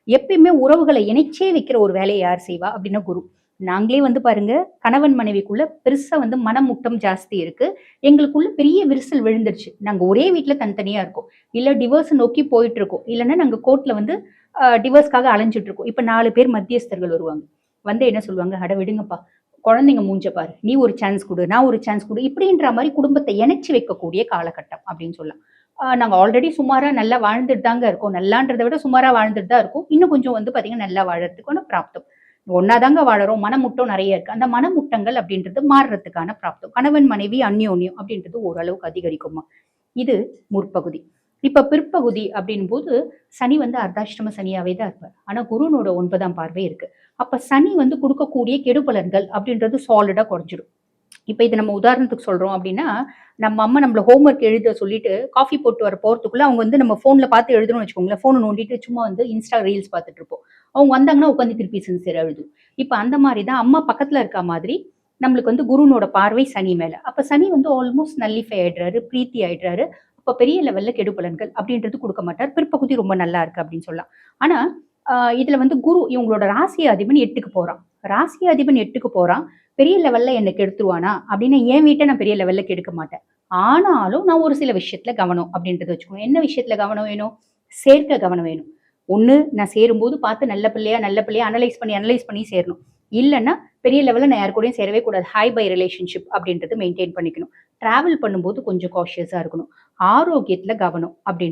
எப்பயுமே உறவுகளை இணைச்சே வைக்கிற ஒரு வேலையை யார் செய்வா அப்படின்னா குரு. நாங்களே வந்து பாருங்க, கணவன் மனைவிக்குள்ள பெருசா வந்து மனமுட்டம் ஜாஸ்தி இருக்கு. எங்களுக்குள்ள பெரிய விரிசல் விழுந்துருச்சு. நாங்க ஒரே வீட்ல தனித்தனியா இருக்கோம். இல்ல டிவோர்ஸ் நோக்கி போயிட்டு இருக்கோம். இல்லன்னா நாங்க கோர்ட்ல வந்து டிவோர்ஸ்க்காக அலைஞ்சுட்டு இருக்கோம். இப்ப 4 பேர் மத்தியஸ்தர்கள் வருவாங்க. வந்து என்ன சொல்லுவாங்க, "அட விடுங்கப்பா, குழந்தைங்க மூஞ்ச பாரு. நீ ஒரு சான்ஸ் குடு, நான் ஒரு சான்ஸ் குடு." இப்படின்ற மாரி குடும்பத்த இணைச்சு வைக்கக்கூடிய காலகட்டம் அப்படின்னு சொல்லலாம். நாங்க ஆல்ரெடி சுமாரா நல்லா வாழ்ந்துட்டு தாங்க இருக்கோம். நல்லான்றத விட சுமாரா வாழ்ந்துட்டு தான் இருக்கோம். இன்னும் கொஞ்சம் வந்து பார்த்தீங்கன்னா, நல்லா வாழறதுக்கான பிராப்தம். ஒண்ணா தாங்க வாழறோம். மனமுட்டம் நெறைய இருக்கு. அந்த மனமுட்டங்கள் அப்படின்றது மாறுறதுக்கான பிராப்தம். கணவன், மனைவி அந்யோன்யம் அப்படின்றது ஓரளவுக்கு அதிகரிக்குமா. இது முற்பகுதி. இப்ப பிற்பகுதி அப்படின்போது, சனி வந்து அர்த்தாஷ்டம சனியாவே தான் இருப்பார். ஆனா குருனோட 9ஆம் பார்வை இருக்கு. அப்ப சனி வந்து குடுக்கக்கூடிய கெடுபலன்கள் அப்படின்றது சாலிடா குறைஞ்சிடும். இப்ப இது நம்ம உதாரணத்துக்கு சொல்றோம் அப்படின்னா, நம்ம அம்மா நம்மள ஹோம் ஒர்க் எழுத சொல்லிட்டு, காஃபி போட்டு வர போறதுக்குள்ள அவங்க வந்து நம்ம ஃபோன்ல பார்த்து எழுதணும்னு வச்சுக்கோங்களேன். ஃபோன நோண்டிட்டு சும்மா வந்து இன்ஸ்டா ரீல்ஸ் பார்த்துட்டு இருப்போம். அவங்க வந்தாங்கன்னா உட்காந்து திருப்பி சின்சியரா எழுதும். இப்ப அந்த மாரி தான் அம்மா பக்கத்துல இருக்கா மாதிரி, நம்மளுக்கு வந்து குருனோட பார்வை சனி மேல. அப்ப சனி வந்து ஆல்மோஸ்ட் நல்லிஃபை ஆயிடுறாரு, பிரீத்தி ஆயிடுறாரு. அப்ப பெரிய லெவல்ல கெடுபலன்கள் அப்படின்றது குடுக்க மாட்டார். பிற்பகுதி ரொம்ப நல்லா இருக்கு அப்படின்னு சொல்லலாம். ஆனா, அ இதுல வந்து குரு இவங்களோட ராசி அதிபன் 8க்கு போறான். ராசி அதிபன் 8க்கு போறான். பெரிய லெவல்ல என்ன கெடுத்துருவானா? அப்படின்னு என் வீட்ட நான் பெரிய லெவல்ல கெடுக்க மாட்டேன். ஆனாலும் நான் ஒரு சில விஷயத்துல கவனம் அப்படின்றத வச்சுக்கணும். என்ன விஷயத்துல கவனம் வேணும்? சேர்க்க கவனம் வேணும். ஒண்ணு நான் சேரும்போது பார்த்து நல்ல பிள்ளையா அனலைஸ் பண்ணி சேரணும். இல்லன்னா பெரிய லெவல்ல நான் யார் கூடயும் சேரவே கூடாது. ஹாய் பை ரிலேஷன்ஷிப் அப்படின்றது மெயின்டெயின் பண்ணிக்கணும். டிராவல் பண்ணும்போது கொஞ்சம் காஷியஸா இருக்கணும். ஆரோக்கியத்துல கவனம் அப்படி